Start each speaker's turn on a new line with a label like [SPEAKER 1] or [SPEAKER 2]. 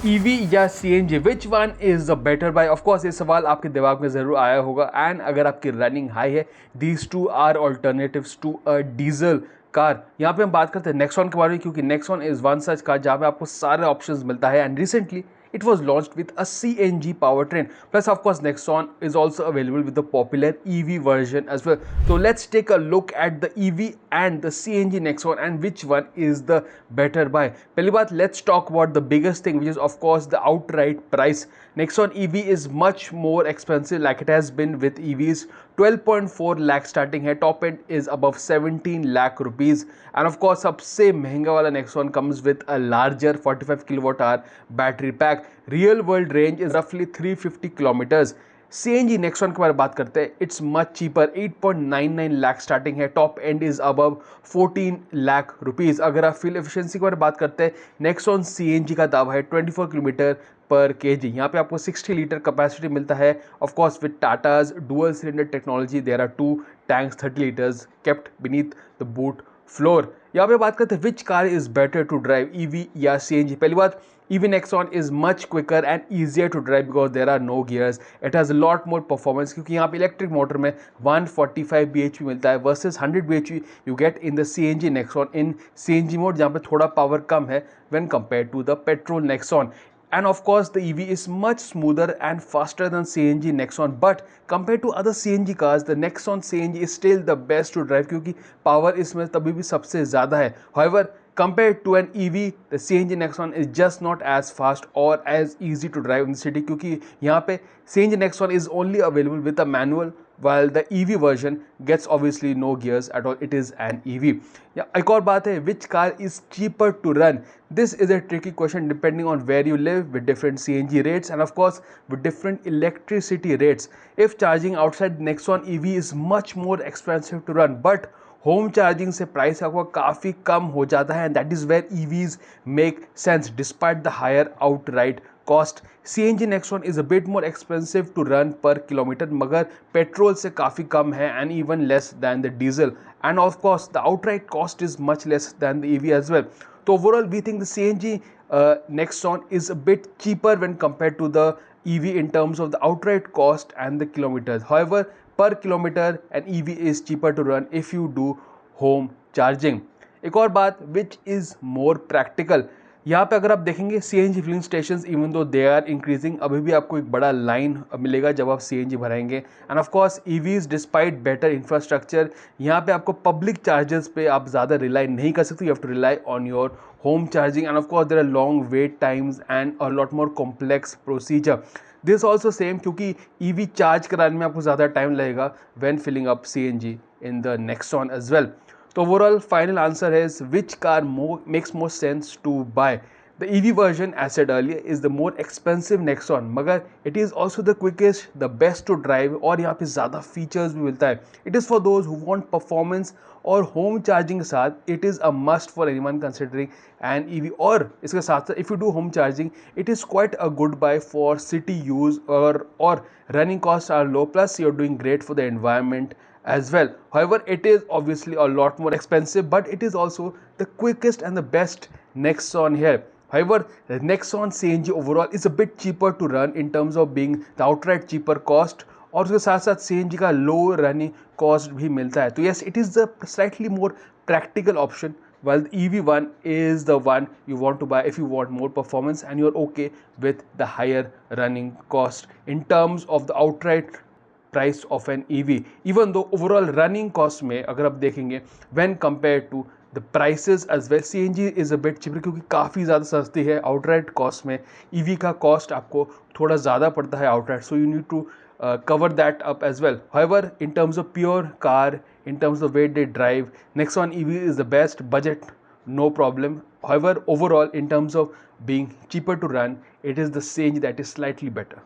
[SPEAKER 1] EV या CNG, which one is the better buy? Of course ये सवाल आपके दिमाग में ज़रूर आया होगा। एंड अगर आपकी रनिंग हाई है, these two are alternatives to a diesel car. यहाँ पे हम बात करते हैं नेक्सॉन के बारे में, क्योंकि Nexon is one such car जहाँ पे आपको सारे ऑप्शंस मिलता है। And recently it was launched with a CNG powertrain. Plus, of course, Nexon is also available with the popular EV version as well. So let's take a look at the EV and the CNG Nexon and which one is the better buy. पहली बात, let's talk about the biggest thing, which is of course the outright price. Nexon EV is much more expensive, like it has been with EVs. 12.4 lakh starting है, top end is above 17 lakh rupees. And of course सबसे महंगा वाला Nexon comes with a larger 45 kilowatt hour battery pack. Real world range is roughly 350 kilometers. CNG Nexon के बारे में बात करते हैं, it's much cheaper, 8.99 lakh starting है, top end is above 14 lakh rupees. अगर आप फ्यूल एफिशिएंसी के बारे में बात करते हैं, Nexon CNG का दावा है 24 किलोमीटर पर केजी। यहाँ पे आपको 60 लीटर कैपेसिटी मिलता है। Of course with Tata's dual cylinder technology there are 2 tanks 30 litres kept beneath the boot floor. यहाँ पे बात करते हैं which car is better to drive, EV या सीएनजी। पहली बात, EV Nexon is much quicker and easier to drive because there are no gears. It has a lot more performance, क्योंकि यहाँ पे इलेक्ट्रिक मोटर में 145 bhp मिलता है versus 100 bhp you get in the CNG Nexon in CNG mode, जहाँ पे थोड़ा power कम है when compared to the petrol Nexon. And of course the EV is much smoother and faster than CNG Nexon, but compared to other CNG cars the Nexon CNG is still the best to drive, क्योंकि power इसमें तभी भी सबसे ज़्यादा है। However, compared to an EV, the CNG Nexon is just not as fast or as easy to drive in the city, क्योंकि यहाँ पे CNG Nexon is only available with a manual, while the EV version gets obviously no gears at all. It is an EV. या एक और बात है, which car is cheaper to run? This is a tricky question depending on where you live, with different CNG rates and of course with different electricity rates. If charging outside, Nexon EV is much more expensive to run, but home charging से price आपको काफ़ी कम हो जाता है, and that is where EVs make sense despite the higher outright cost. CNG Nexon is a bit more expensive to run per kilometre, मगर petrol से काफ़ी कम है and even less than the diesel, and of course the outright cost is much less than the EV as well. तो overall we think the CNG Nexon is a bit cheaper when compared to the EV in terms of the outright cost and the kilometers. However, per kilometer an EV is cheaper to run if you do home charging. एक और बात, which is more practical, यहाँ पे अगर आप देखेंगे CNG filling stations even though they are increasing, अभी भी आपको एक बड़ा लाइन मिलेगा जब आप CNG भराएंगे। And of course EVs despite better infrastructure, यहाँ पे आपको पब्लिक चार्जर्स पे आप ज़्यादा रिलाई नहीं कर सकते, you have to rely on your home charging, and of course there are long wait times and a lot more complex procedure. This also same, क्योंकि EV चार्ज कराने में आपको ज़्यादा टाइम लगेगा when filling up CNG in the Nexon as well. So overall final answer is, which car makes more sense to buy? The EV version, as said earlier, is the more expensive Nexon, मगर it is also the quickest, the best to drive, और यहाँ पे ज़्यादा features भी मिलता है। It is for those who want performance और home charging के साथ it is a must for anyone considering an EV, और इसके साथ साथ if you do home charging it is quite a good buy for city use, or running costs are low, plus you're doing great for the environment as well. However, it is obviously a lot more expensive, but it is also the quickest and the best Nexon here. However, the Nexon CNG overall is a bit cheaper to run in terms of being the outright cheaper cost, और उसके साथ साथ CNG का लो running cost भी मिलता है। तो yes, it is the slightly more practical option, while the EV one is the one you want to buy if you want more performance and you're okay with the higher running cost in terms of the outright price of an EV. Even though overall running cost में अगर आप देखेंगे when compared to the prices as well, CNG is a bit cheaper, क्योंकि काफ़ी ज़्यादा सस्ती है outright cost में। EV का cost आपको थोड़ा ज़्यादा पड़ता है outright, so you need to cover that up as well. However, in terms of pure car, in terms of way they drive, Nexon EV is the best, budget no problem. However, overall in terms of being cheaper to run, it is the CNG that is slightly better.